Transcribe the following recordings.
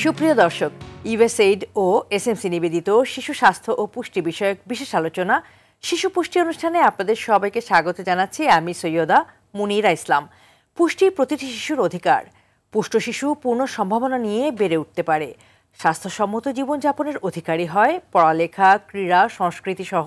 সুপ্রিয় দর্শক, ইউএসএইড ও এসএমসি নিবেদিত শিশু স্বাস্থ্য ও পুষ্টি বিষয়ক বিশেষ আলোচনা শিশু পুষ্টি অনুষ্ঠানে আপনাদের সবাইকে স্বাগত জানাচ্ছি। আমি সৈয়দা মুনিরা ইসলাম। পুষ্টি প্রতিটি শিশুর অধিকার। পুষ্ট শিশু পূর্ণ সম্ভাবনা নিয়ে বেড়ে উঠতে পারে, স্বাস্থ্যসম্মত জীবনযাপনের অধিকারী হয়, পড়ালেখা, ক্রীড়া, সংস্কৃতি সহ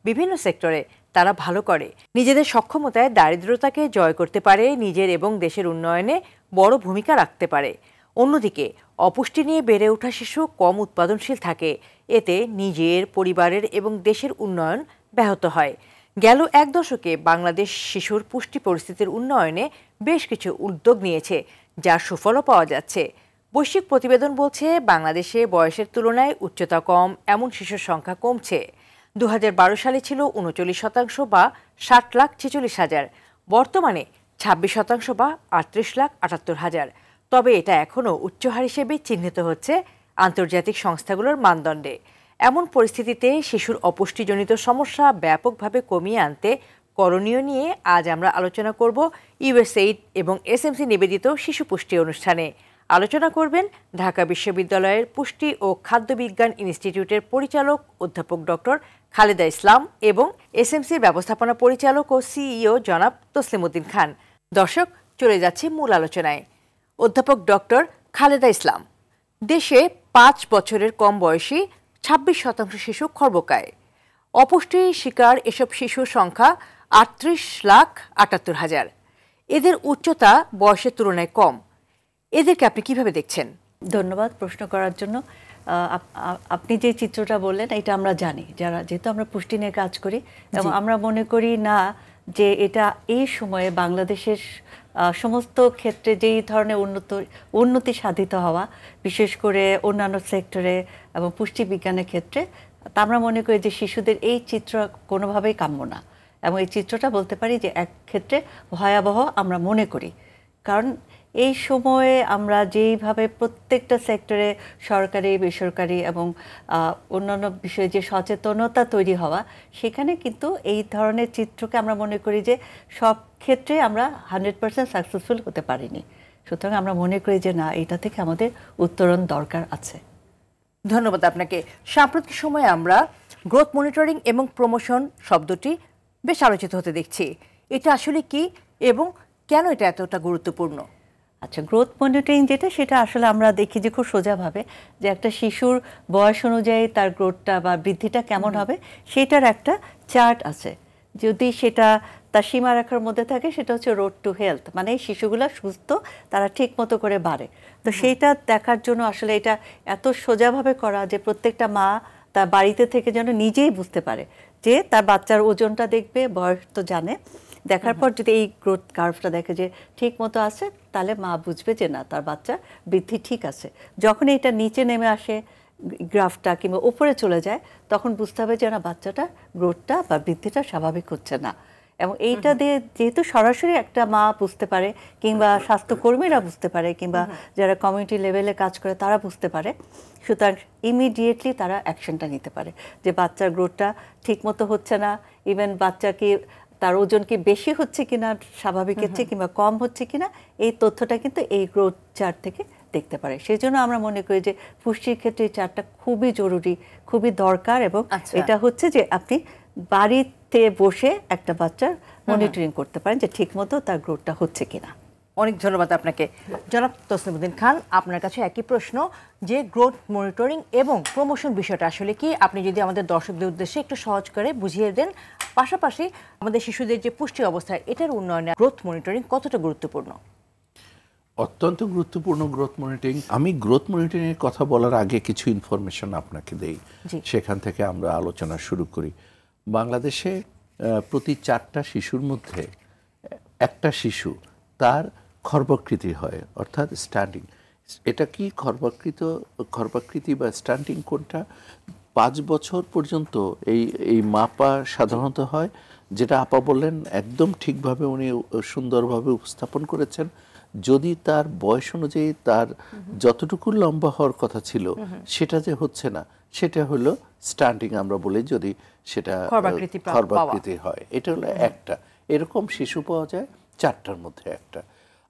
বিভিন্ন সেক্টরে তারা ভালো করে, নিজেদের সক্ষমতায় দারিদ্রতাকে জয় করতে পারে, নিজের এবং দেশের উন্নয়নে বড় ভূমিকা রাখতে পারে। অন্যদিকে অপুষ্টি নিয়ে বেড়ে ওঠা শিশু কম উৎপাদনশীল থাকে, এতে নিজের, পরিবারের এবং দেশের উন্নয়ন ব্যাহত হয়। গেল এক দশকে বাংলাদেশ শিশুর পুষ্টি পরিস্থিতির উন্নয়নে বেশ কিছু উদ্যোগ নিয়েছে, যার সুফলও পাওয়া যাচ্ছে। বৈশ্বিক প্রতিবেদন বলছে বাংলাদেশে বয়সের তুলনায় উচ্চতা কম এমন শিশুর সংখ্যা কমছে। 2012 সালে ছিল 39% বা 60,46,000, বর্তমানে 26% বা 38,78,000। তবে এটা এখনও উচ্চ হার হিসেবে চিহ্নিত হচ্ছে আন্তর্জাতিক সংস্থাগুলোর মানদণ্ডে। এমন পরিস্থিতিতে শিশুর অপুষ্টিজনিত সমস্যা ব্যাপকভাবে কমিয়ে আনতে করণীয় নিয়ে আজ আমরা আলোচনা করব ইউএসএইড এবং এসএমসি নিবেদিত শিশু পুষ্টি অনুষ্ঠানে। আলোচনা করবেন ঢাকা বিশ্ববিদ্যালয়ের পুষ্টি ও খাদ্য বিজ্ঞান ইনস্টিটিউটের পরিচালক অধ্যাপক ডক্টর খালেদা ইসলাম এবং এসএমসির ব্যবস্থাপনা পরিচালক ও সিইও জনাব তসলিমউদ্দিন খান। দর্শক, চলে যাচ্ছে মূল আলোচনায়। অধ্যাপক ডক্টর খালেদা ইসলাম, দেশে 5 বছরের কম বয়সী 26% শিশু খর্বকায়। অপুষ্টি শিকার এসব শিশুর সংখ্যা 38,78,000। এদের উচ্চতা বয়সের তুলনায় কম। এদেরকে আপনি কিভাবে দেখছেন? ধন্যবাদ প্রশ্ন করার জন্য। আপনি যে চিত্রটা বললেন এটা আমরা জানি, যেহেতু আমরা পুষ্টি নিয়ে কাজ করি, এবং আমরা মনে করি না যে এটা এই সময়ে বাংলাদেশের সমস্ত ক্ষেত্রে যেই ধরনের উন্নতি সাধিত হওয়া, বিশেষ করে অন্যান্য সেক্টরে এবং পুষ্টি বিজ্ঞানের ক্ষেত্রে, তা আমরা মনে করি যে শিশুদের এই চিত্র কোনোভাবেই কাম্য না। এবং এই চিত্রটা বলতে পারি যে এক ক্ষেত্রে ভয়াবহ আমরা মনে করি, কারণ এই সময়ে আমরা যেইভাবে প্রত্যেকটা সেক্টরে সরকারি, বেসরকারি এবং অন্যান্য বিষয়ে যে সচেতনতা তৈরি হওয়া, সেখানে কিন্তু এই ধরনের চিত্রকে আমরা মনে করি যে সব ক্ষেত্রে আমরা 100% সাকসেসফুল হতে পারিনি। সুতরাং আমরা মনে করি যে না, এটা থেকে আমাদের উত্তরণ দরকার আছে। ধন্যবাদ আপনাকে। সাম্প্রতিক সময়ে আমরা গ্রোথ মনিটরিং এবং প্রমোশন শব্দটি বেশ আলোচিত হতে দেখছি। এটা আসলে কি এবং কেন এটা এতটা গুরুত্বপূর্ণ? আচ্ছা, গ্রোথ মনিটরিং যেটা, সেটা আসলে আমরা দেখি যে খুব সোজাভাবে যে একটা শিশুর বয়স অনুযায়ী তার গ্রোথটা বা বৃদ্ধিটা কেমন হবে সেটার একটা চার্ট আছে। যদি সেটা তার সীমারেখার মধ্যে থাকে, সেটা হচ্ছে রোড টু হেলথ, মানে শিশুগুলো সুস্থ, তারা ঠিক মতো করে বাড়ে। তো সেইটা দেখার জন্য আসলে এটা এত সোজাভাবে করা যে প্রত্যেকটা মা তার বাড়িতে থেকে যেন নিজেই বুঝতে পারে যে তার বাচ্চার ওজনটা দেখবে, বয়স তো জানে, দেখার পর যদি এই গ্রোথ কার্ভটা দেখে যে ঠিক মতো আছে, তাহলে মা বুঝবে যে না, তার বাচ্চা বৃদ্ধি ঠিক আছে। যখন এটা নিচে নেমে আসে গ্রাফটা কিংবা উপরে চলে যায়, তখন বুঝতে হবে যে না, বাচ্চাটা গ্রোথটা বা বৃদ্ধিটা স্বাভাবিক হচ্ছে না। এবং এইটা দিয়ে যেহেতু সরাসরি একটা মা বুঝতে পারে, কিংবা স্বাস্থ্যকর্মীরা বুঝতে পারে, কিংবা যারা কমিউনিটি লেভেলে কাজ করে তারা বুঝতে পারে, সুতরাং ইমিডিয়েটলি তারা অ্যাকশনটা নিতে পারে যে বাচ্চার গ্রোথটা ঠিক মতো হচ্ছে না, ইভেন বাচ্চা কি তার ওজন কি বেশি হচ্ছে কিনা স্বাভাবিকের চেয়ে, কিংবা কম হচ্ছে কিনা, এই তথ্যটা কিন্তু এই গ্রোথ চার্ট থেকে দেখতে পারে। সেই জন্য আমরা মনে করি যে পুষ্টির ক্ষেত্রে এই চার্টটা খুবই জরুরি, খুবই দরকার। এবং এটা হচ্ছে যে আপনি বাড়িতে বসে একটা বাচ্চার মনিটরিং করতে পারেন যে ঠিকমতো তার গ্রোথটা হচ্ছে কিনা। অনেক ধন্যবাদ আপনাকে। জনাব তসলিমউদ্দিন খান, আপনার কাছে একই প্রশ্ন যে গ্রোথ মনিটরিং এবং প্রমোশন বিষয়টা আসলে কি, আপনি যদি আমাদের দর্শকদের উদ্দেশ্যে একটু সহজ করে বুঝিয়ে দেন। পাশাপাশি আমাদের শিশুদের যে পুষ্টি অবস্থা, এটার উন্নয়নে গ্রোথ মনিটরিং কতটা গুরুত্বপূর্ণ? অত্যন্ত গুরুত্বপূর্ণ গ্রোথ মনিটরিং। আমি গ্রোথ মনিটরিং এর কথা বলার আগে কিছু ইনফরমেশন আপনাকে দেই, সেখান থেকে আমরা আলোচনা শুরু করি। বাংলাদেশে প্রতি 4টা শিশুর মধ্যে একটা শিশু তার খর্বাকৃতি হয়, অর্থাৎ স্ট্যান্ডিং। এটা কি খর্বাকৃতি বা স্ট্যান্ডিং কোনটা? 5 বছর পর্যন্ত এই মাপা সাধারণত হয়, যেটা আপা বললেন একদম ঠিকভাবে উনি সুন্দরভাবে উপস্থাপন করেছেন। যদি তার বয়স অনুযায়ী তার যতটুকু লম্বা হওয়ার কথা ছিল সেটা যে হচ্ছে না, সেটা হলো স্ট্যান্ডিং আমরা বলি, যদি সেটা খর্বাকৃতি হয়। এটা হলো একটা। এরকম শিশু পাওয়া যায় 4টার মধ্যে একটা।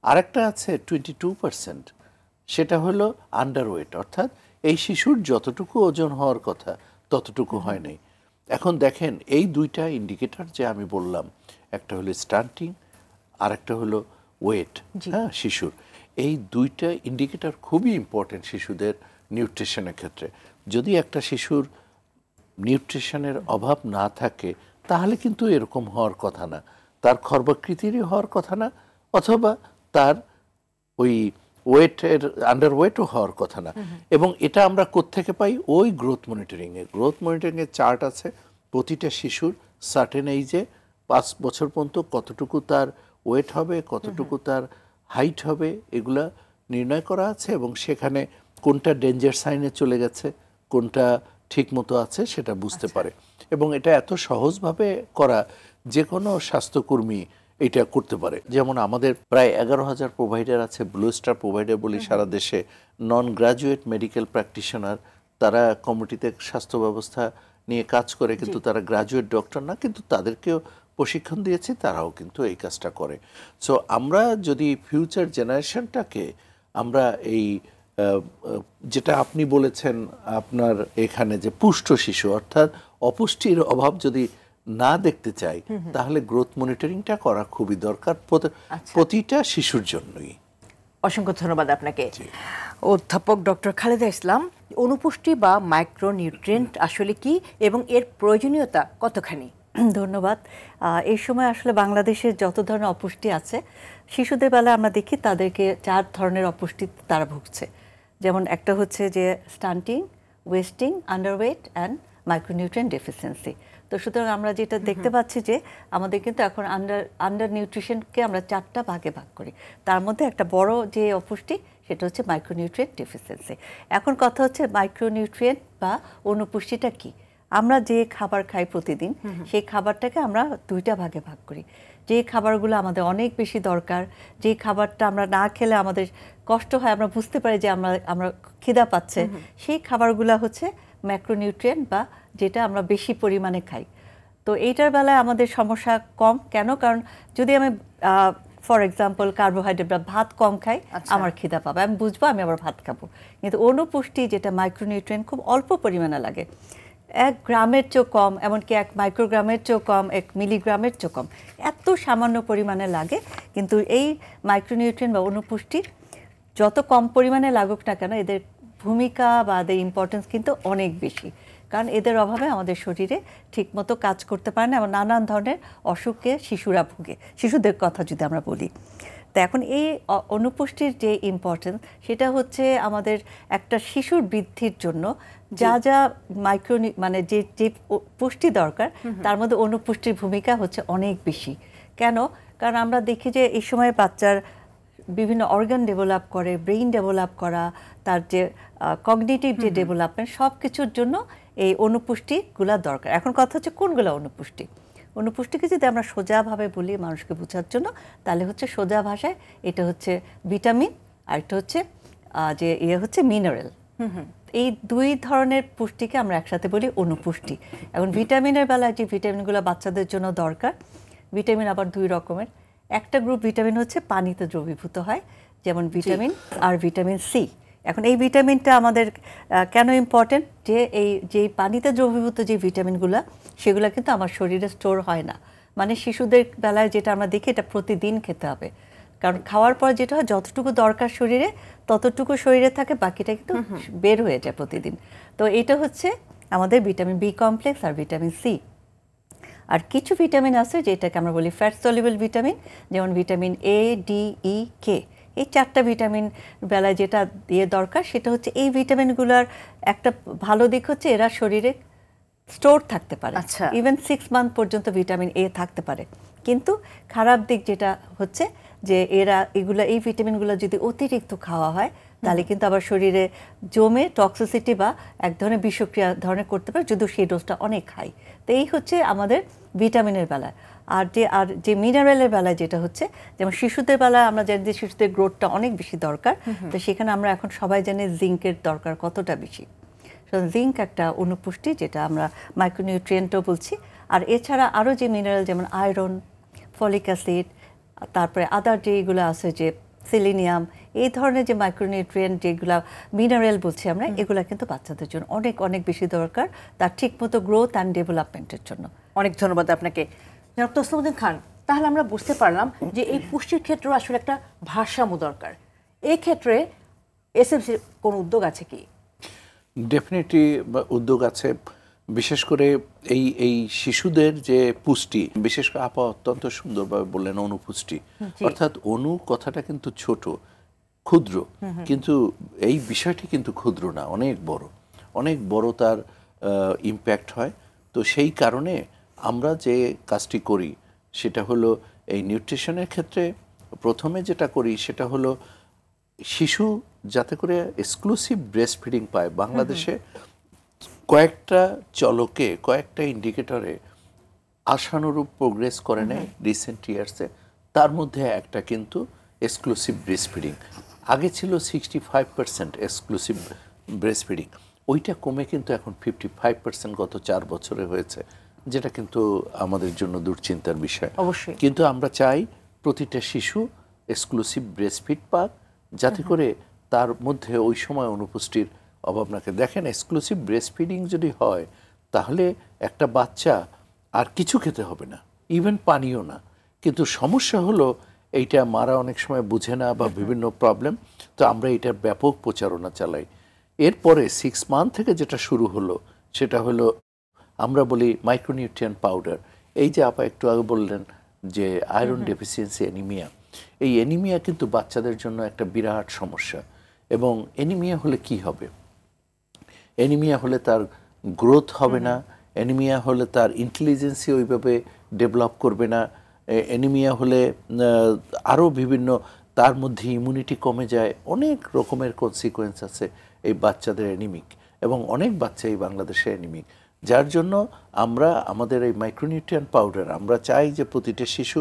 আরেকটা আছে 22%, সেটা হলো আন্ডারওয়েট, অর্থাৎ এই শিশুর যতটুকু ওজন হওয়ার কথা ততটুকু হয় নাই। এখন দেখেন এই দুইটা ইন্ডিকেটর যে আমি বললাম, একটা হলো স্টান্টিং আর একটা হলো ওয়েট, হ্যাঁ, শিশুর এই দুইটা ইন্ডিকেটর খুবই ইম্পর্টেন্ট শিশুদের নিউট্রিশনের ক্ষেত্রে। যদি একটা শিশুর নিউট্রিশনের অভাব না থাকে তাহলে কিন্তু এরকম হওয়ার কথা না, তার খর্বাকৃতিরই হওয়ার কথা না, অথবা তার ওই ওয়েটের আন্ডারওয়েটও হওয়ার কথা না। এবং এটা আমরা কোত্থেকে পাই? ওই গ্রোথ মনিটরিংয়ে। গ্রোথ মনিটরিংয়ের চার্ট আছে প্রতিটা শিশুর সার্টেন এইজে 5 বছর পর্যন্ত কতটুকু তার ওয়েট হবে, কতটুকু তার হাইট হবে, এগুলা নির্ণয় করা আছে এবং সেখানে কোনটা ডেঞ্জার সাইনে চলে গেছে, কোনটা ঠিক মতো আছে সেটা বুঝতে পারে। এবং এটা এত সহজভাবে করা যে কোনো স্বাস্থ্যকর্মী এটা করতে পারে। যেমন আমাদের প্রায় 11,000 প্রোভাইডার আছে, ব্লু স্টার প্রোভাইডার বলি সারা দেশে, নন গ্রাজুয়েট মেডিকেল প্র্যাকটিশনার, তারা কমিউনিটিতে স্বাস্থ্য ব্যবস্থা নিয়ে কাজ করে, কিন্তু তারা গ্রাজুয়েট ডক্টর না, কিন্তু তাদেরকেও প্রশিক্ষণ দিয়েছি, তারাও কিন্তু এই কাজটা করে। সো আমরা যদি ফিউচার জেনারেশনটাকে আমরা এই যেটা আপনি বলেছেন আপনার এখানে যে পুষ্ট শিশু অর্থাৎ অপুষ্টির অভাব যদি না দেখতে চাই তাহলে গ্রোথ মনিটরিংটা করা খুবই দরকার প্রতিটা শিশুর জন্যই। অসংখ্য ধন্যবাদ আপনাকে অধ্যাপক ডক্টর খালেদা ইসলাম। অনুপুষ্টি বা মাইক্রোনিউট্রিয়েন্ট আসলে কি এবং এর প্রয়োজনীয়তা কতখানি? ধন্যবাদ। এই সময় আসলে বাংলাদেশে যত ধরনের অপুষ্টি আছে শিশুদের বেলায় আমরা দেখি তাদেরকে 4 ধরনের অপুষ্টি তারা ভুগছে। যেমন একটা হচ্ছে যে stunting, wasting, underweight and micronutrient deficiency. তো সুতরাং আমরা যেটা দেখতে পাচ্ছি যে আমাদের কিন্তু এখন আন্ডার নিউট্রিশনকে আমরা 4টা ভাগে ভাগ করি। তার মধ্যে একটা বড় যে অপুষ্টি সেটা হচ্ছে মাইক্রোনিউট্রিয়েন্ট ডেফিসিয়েন্সি। এখন কথা হচ্ছে মাইক্রোনিউট্রিয়েন্ট বা অনুপুষ্টিটা কি? আমরা যে খাবার খাই প্রতিদিন সেই খাবারটাকে আমরা 2টা ভাগে ভাগ করি। যে খাবারগুলো আমাদের অনেক বেশি দরকার, যে খাবারটা আমরা না খেলে আমাদের কষ্ট হয়, আমরা বুঝতে পারি যে আমরা খিদা পাচ্ছে, সেই খাবারগুলো হচ্ছে ম্যাক্রোনিউট্রিয়েন্ট বা যেটা আমরা বেশি পরিমাণে খাই। তো এইটার বেলায় আমাদের সমস্যা কম। কেন? কারণ যদি আমি ফর এক্সাম্পল কার্বোহাইড্রেট বা ভাত কম খাই, আমার খিদা পাবে, আমি বুঝবো, আমি আবার ভাত খাবো। কিন্তু অনুপুষ্টি যেটা মাইক্রোনিউট্রিয়েন্ট খুব অল্প পরিমাণে লাগে, 1 গ্রামের চেয়েও কম, এমনকি 1 মাইক্রোগ্রামের চেয়েও কম, 1 মিলিগ্রামের চেয়েও কম, এত সামান্য পরিমাণে লাগে। কিন্তু এই মাইক্রোনিউট্রিয়েন্ট বা অনুপুষ্টি যত কম পরিমাণে লাগুক না কেন, এদের ভূমিকা বা এদের ইম্পর্টেন্স কিন্তু অনেক বেশি। কারণ এদের অভাবে আমাদের শরীরে ঠিকমতো কাজ করতে পারে না এবং নানান ধরনের অসুখে শিশুরা ভুগে, শিশুদের কথা যদি আমরা বলি। তো এখন এই অনুপুষ্টির যে ইম্পর্টেন্স সেটা হচ্ছে আমাদের একটা শিশুর বৃদ্ধির জন্য যা যা মানে যে পুষ্টি দরকার তার মধ্যে অনুপুষ্টির ভূমিকা হচ্ছে অনেক বেশি। কেন? কারণ আমরা দেখি যে এই সময় বাচ্চার বিভিন্ন অর্গান ডেভেলপ করে, ব্রেইন ডেভেলপ করা, তার যে কগনিটিভ যে ডেভেলপমেন্ট, সব কিছুর জন্য এই অনুপুষ্টিগুলা দরকার। এখন কথা হচ্ছে কোনগুলো অনুপুষ্টি? অনুপুষ্টিকে যদি আমরা সোজাভাবে বলি মানুষকে বোঝার জন্য, তাহলে হচ্ছে সোজা ভাষায় এটা হচ্ছে ভিটামিন আর এটা হচ্ছে যে হচ্ছে মিনারেল। এই 2 ধরনের পুষ্টিকে আমরা একসাথে বলি অনুপুষ্টি। এখন ভিটামিনের বেলায় যে ভিটামিনগুলো বাচ্চাদের জন্য দরকার, ভিটামিন আবার 2 রকমের। একটা গ্রুপ ভিটামিন হচ্ছে পানিতে দ্রবীভূত হয়, যেমন ভিটামিন আর ভিটামিন সি। এখন এই ভিটামিনটা আমাদের কেন ইম্পর্টেন্ট? যে পানিতে দ্রবীভূত যে ভিটামিনগুলো সেগুলো কিন্তু আমার শরীরে স্টোর হয় না। মানে শিশুদের বেলায় যেটা আমরা দেখি এটা প্রতিদিন খেতে হবে, কারণ খাওয়ার পর যেটা হয় যতটুকু দরকার শরীরে ততটুকু শরীরে থাকে, বাকিটা কিন্তু বের হয়ে যায় প্রতিদিন। তো এটা হচ্ছে আমাদের ভিটামিন বি কমপ্লেক্স আর ভিটামিন সি। আর কিছু ভিটামিন আছে যেটাকে আমরা বলি ফ্যাট সলিউবল ভিটামিন, যেমন ভিটামিন এ, ডি, ই, কে। এই 4টা ভিটামিন বেলায় যেটা দিয়ে দরকার সেটা হচ্ছে এই ভিটামিনগুলোর একটা ভালো দিক হচ্ছে এরা শরীরে স্টোর থাকতে পারে, ইভেন 6 মান্থ পর্যন্ত ভিটামিন এ থাকতে পারে। কিন্তু খারাপ দিক যেটা হচ্ছে যে এই ভিটামিনগুলো যদি অতিরিক্ত খাওয়া হয় তাহলে কিন্তু আবার শরীরে জমে টক্সিসিটি বা এক ধরনের বিষক্রিয়া ধরনের করতে পারে, যদিও সেই ডোজটা অনেক হাই। তো এই হচ্ছে আমাদের ভিটামিনের বেলায়। আর যে মিনারেলের বেলায় যেটা হচ্ছে, যেমন শিশুদের বেলায় আমরা জানি যে শিশুদের গ্রোথটা অনেক বেশি দরকার, তো সেখানে আমরা এখন সবাই জানি জিঙ্কের দরকার কতটা বেশি। জিঙ্ক একটা অনুপুষ্টি যেটা আমরা মাইক্রোনিউট্রিয়েন্টও বলছি। আর এছাড়া আরও যে মিনারেল যেমন আয়রন, ফলিক অ্যাসিড, তারপরে আদার যেগুলো আছে যে সেলিনিয়াম, এই ধরনের যে মাইক্রোনিউট্রিয়েন্ট যেগুলো মিনারেল বলছি আমরা, এগুলো কিন্তু বাচ্চাদের জন্য অনেক অনেক বেশি দরকার তার ঠিকমতো গ্রোথ অ্যান্ড ডেভেলপমেন্টের জন্য। অনেক ধন্যবাদ আপনাকে জনাব তসলিমউদ্দিন খান। তাহলে আমরা বুঝতে পারলাম যে এই পুষ্টির ক্ষেত্রে আসলে একটা ভারসাম্য দরকার। এই ক্ষেত্রে এসএমসির কোনো উদ্যোগ আছে কি? ডেফিনেটলি উদ্যোগ আছে, বিশেষ করে এই শিশুদের যে পুষ্টি, বিশেষ করে আপা অত্যন্ত সুন্দরভাবে বললেন অনুপুষ্টি, অর্থাৎ অনু কথাটা কিন্তু ছোট ক্ষুদ্র, কিন্তু এই বিষয়টি কিন্তু ক্ষুদ্র না, অনেক বড় তার ইম্প্যাক্ট হয়। তো সেই কারণে আমরা যে কাজটি করি সেটা হলো এই নিউট্রিশনের ক্ষেত্রে প্রথমে যেটা করি সেটা হলো শিশু যাতে করে এক্সক্লুসিভ ব্রেস্ট ফিডিং পায়। বাংলাদেশে কয়েকটা চলকে, কয়েকটা ইন্ডিকেটরে আশানুরূপ প্রোগ্রেস করে নেয় রিসেন্ট ইয়ার্সে, তার মধ্যে একটা কিন্তু এক্সক্লুসিভ ব্রেস্ট ফিডিং। আগে ছিল 65% এক্সক্লুসিভ ব্রেস্ট ফিডিং, ওইটা কমে কিন্তু এখন 55% গত 4 বছরে হয়েছে, যেটা কিন্তু আমাদের জন্য দুশ্চিন্তার বিষয়। অবশ্যই। কিন্তু আমরা চাই প্রতিটা শিশু এক্সক্লুসিভ ব্রেস্ট ফিড পাক, যাতে করে তার মধ্যে ওই সময় অনুপুষ্টির অভাব না থাকে। দেখেন, এক্সক্লুসিভ ব্রেস্ট ফিডিং যদি হয় তাহলে একটা বাচ্চা আর কিছু খেতে হবে না, ইভেন পানিও না। কিন্তু সমস্যা হলো এইটা মারা অনেক সময় বুঝে না বা বিভিন্ন প্রবলেম, তো আমরা এটার ব্যাপক প্রচারণা চালাই। এরপরে 6 মান্থ থেকে যেটা শুরু হলো সেটা হলো আমরা বলি মাইক্রোনিউট্রিয়েন্ট পাউডার। এই যে আপা একটু আগে বললেন যে আয়রন ডেফিসিয়েন্সি অ্যানিমিয়া, এই অ্যানিমিয়া কিন্তু বাচ্চাদের জন্য একটা বিরাট সমস্যা। এবং অ্যানিমিয়া হলে কি হবে? অ্যানিমিয়া হলে তার গ্রোথ হবে না, অ্যানিমিয়া হলে তার ইন্টেলিজেন্সি ওইভাবে ডেভেলপ করবে না, অ্যানিমিয়া হলে আরও বিভিন্ন, তার মধ্যে ইমিউনিটি কমে যায়, অনেক রকমের কনসিকোয়েন্স আছে এই বাচ্চাদের অ্যানিমিক, এবং অনেক বাচ্চা এই বাংলাদেশে অ্যানিমিক। যার জন্য আমরা আমাদের এই মাইক্রোনিউট্রিয়েন্ট পাউডার আমরা চাই যে প্রতিটা শিশু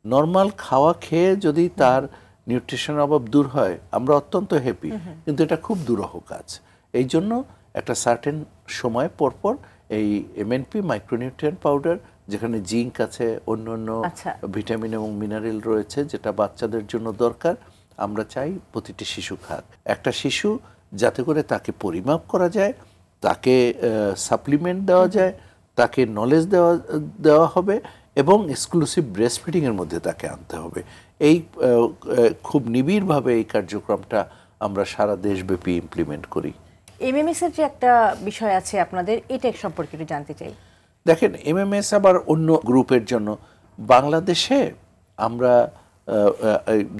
নর্মাল খাওয়া খেয়ে যদি তার নিউট্রিশনের অভাব দূর হয় আমরা অত্যন্ত হ্যাপি, কিন্তু এটা খুব দুরূহ কাজ। এই জন্য একটা সার্টেন সময় পরপর এই এমএনপি মাইক্রোনিউট্রিয়েন্ট পাউডার, যেখানে জিঙ্ক আছে, অন্য ভিটামিন এবং মিনারেল রয়েছে যেটা বাচ্চাদের জন্য দরকার, আমরা চাই প্রতিটি শিশু খাক। একটা শিশু যাতে করে তাকে পরিমাপ করা যায়, তাকে সাপ্লিমেন্ট দেওয়া যায়, তাকে নলেজ দেওয়া হবে, এবং এক্সক্লুসিভ ব্রেস্ট ফিডিংয়ের মধ্যে তাকে আনতে হবে। এই খুব নিবিড়ভাবে এই কার্যক্রমটা আমরা সারা দেশব্যাপী ইমপ্লিমেন্ট করি। এমএমএস এর যে একটা বিষয় আছে আপনাদের, এটা সম্পর্কে একটু জানতে চাই। দেখেন, এমএমএস আবার অন্য গ্রুপের জন্য। বাংলাদেশে আমরা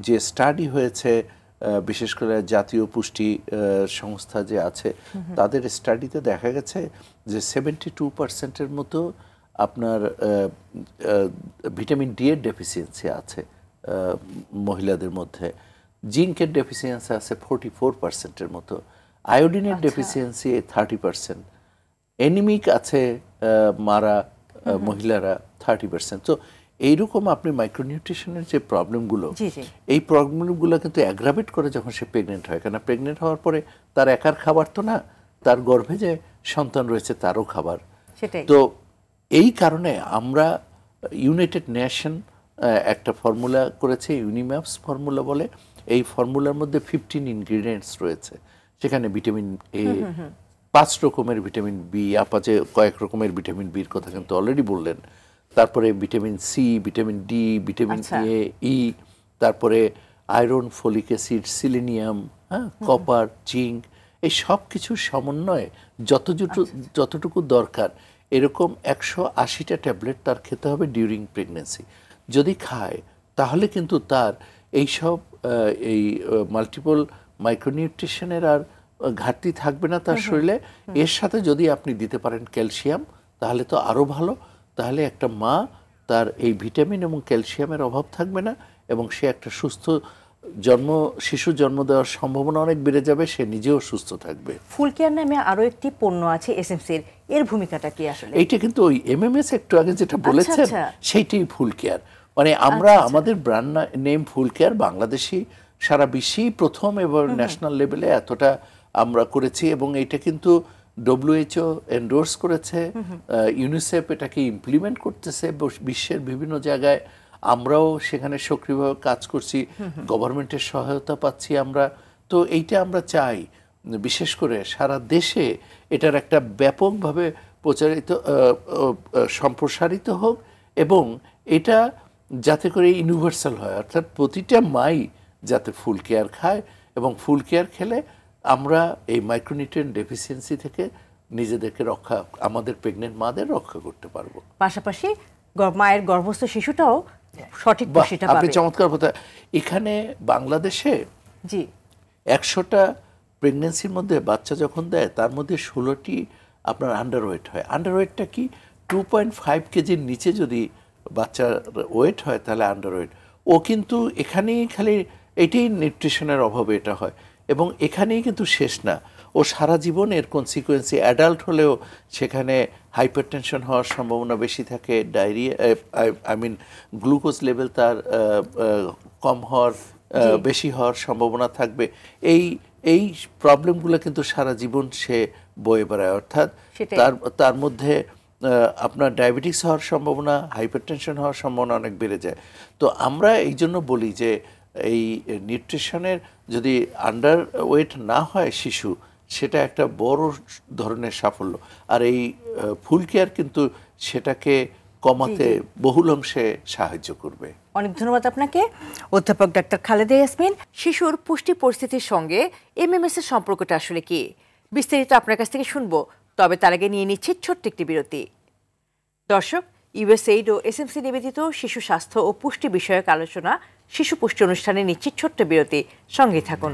যে স্টাডি হয়েছে, বিশেষ করে জাতীয় পুষ্টি সংস্থা যে আছে তাদের স্টাডিতে দেখা গেছে যে 72% মতো আপনার ভিটামিন ডি এর ডেফিসিয়েন্সি আছে মহিলাদের মধ্যে, জিঙ্কের ডেফিসিয়েন্সি আছে 44% মতো, আয়োডিনের ডেফিসিয়েন্সি 30%, অ্যানিমিক আছে মারা মহিলারা 30%। তো এইরকম আপনি মাইক্রোনিউট্রিশনের যে প্রবলেমগুলো, এই প্রবলেমগুলো কিন্তু অ্যাগ্রাভেট করে যখন সে প্রেগনেন্ট হয়। কেন, প্রেগনেন্ট হওয়ার পরে তার একার খাবার তো না, তার গর্ভে যে সন্তান রয়েছে তারও খাবার। তো এই কারণে আমরা ইউনাইটেড নেশন একটা ফর্মুলা করেছে, ইউনিম্যাপস ফর্মুলা বলে। এই ফর্মুলার মধ্যে 15 ইনগ্রিডিয়েন্টস রয়েছে, সেখানে ভিটামিন এ, 5 রকমের ভিটামিন বি, আপা যে কয়েক রকমের ভিটামিন বির কথা কিন্তু অলরেডি বললেন, তারপরে vitamin C, vitamin D, vitamin A, E, তারপরে iron, folic acid, selenium, copper, zinc, এই সব কিছুর সমন্বয়ে যতটুকু দরকার এরকম 180টা ট্যাবলেট তার খেতে হবে ডিউরিং প্রেগনেন্সি। যদি খায় তাহলে কিন্তু তার এইসব এই মাল্টিপল মাইক্রোনিউট্রিশনের আর ঘাটতি থাকবে না তার শরীরে। এর সাথে যদি আপনি দিতে পারেন ক্যালসিয়াম তাহলে তো আরও ভালো। তাহলে একটা মা তার এই ভিটামিন এবং ক্যালসিয়ামের অভাব থাকবে না, এবং সে একটা সুস্থ শিশু জন্ম দেওয়ার সম্ভাবনা অনেক বেড়ে যাবে, সে নিজেও সুস্থ থাকবে। ফুল কেয়ার নামে আরো একটি পণ্য আছে এসএমসির, এর ভূমিকাটা কি আসলে? এইটা কিন্তু ওই এমএমএস একটু আগে যেটা বলেছেন সেইটাই ফুল কেয়ার। মানে আমরা আমাদের brand name full care Bangladeshi সারা বিশ্বেই প্রথম এবং ন্যাশনাল লেভেলে এতটা আমরা করেছি, এবং এটা কিন্তু WHO এন্ডোর্স করেছে, ইউনিসেফ এটাকে ইমপ্লিমেন্ট করতেছে বিশ্বের বিভিন্ন জায়গায়। আমরাও সেখানে সক্রিয়ভাবে কাজ করছি, গভর্নমেন্টের সহায়তা পাচ্ছি আমরা। তো এইটা আমরা চাই বিশেষ করে সারা দেশে এটার একটা ব্যাপকভাবে সম্প্রসারিত হোক এবং এটা যাতে করে ইউনিভার্সাল হয়, অর্থাৎ প্রতিটা মাই যাতে ফুল কেয়ার খায় এবং ফুল কেয়ার খেলে আমরা এই মাইক্রোনিউট্রিয়েন্ট ডেফিসিয়েন্সি থেকে নিজেদেরকে আমাদের প্রেগনেন্ট মাদের রক্ষা করতে পারবো। পাশাপাশি মায়ের গর্ভস্থ শিশুটাও সঠিক পুষ্টিটা পাবে। আপনি চমৎকার কথা। এখানে বাংলাদেশে জি 100টা প্রেগনেন্সির মধ্যে বাচ্চা যখন দেয় তার মধ্যে 16টি আপনার আন্ডারওয়েট হয়। আন্ডারওয়েটটা কি? 2.5 কেজির নিচে যদি বাচ্চার ওয়েট হয় তাহলে আন্ডারওয়েট। ও কিন্তু এখানেই খালি এটাই নিউট্রিশনের অভাবে এটা হয় এবং এখানেই কিন্তু শেষ না, ও সারা জীবন এর কনসিকুয়েন্সে অ্যাডাল্ট হলেও সেখানে হাইপারটেনশন হওয়ার সম্ভাবনা বেশি থাকে, ডায়রিয়া গ্লুকোজ লেভেল তার কম হওয়ার বেশি হওয়ার সম্ভাবনা থাকবে। এই প্রবলেমগুলো কিন্তু সারা জীবন সে বয়ে বেড়ায়, অর্থাৎ তার মধ্যে আপনার ডায়াবেটিস হওয়ার সম্ভাবনা, হাইপারটেনশন হওয়ার সম্ভাবনা অনেক বেড়ে যায়। তো আমরা এই জন্য বলি যে এই নিউট্রিশনের যদি আন্ডার ওয়েট না হয় শিশু, সেটা একটা বড় ধরনের সাফল্য। আর এই ফুল কেয়ার কিন্তু সেটাকে কমাতে বহুল অংশে সাহায্য করবে। অনেক ধন্যবাদ আপনাকে অধ্যাপক ডাক্তার খালেদা ইয়াসমিন। শিশুর পুষ্টি পরিস্থিতির সঙ্গে এমএমএস এর সম্পর্কটা আসলে কি, বিস্তারিত আপনার কাছ থেকে শুনবো, তবে তার আগে নিয়ে নিচ্ছি ছোট্ট একটি বিরতি। দর্শক, ইউএসএইড ও এসএমসি নিবেদিত শিশু স্বাস্থ্য ও পুষ্টি বিষয়ক আলোচনা শিশু পুষ্টি অনুষ্ঠানে নিচ্ছি ছোট্ট বিরতি, সঙ্গে থাকুন।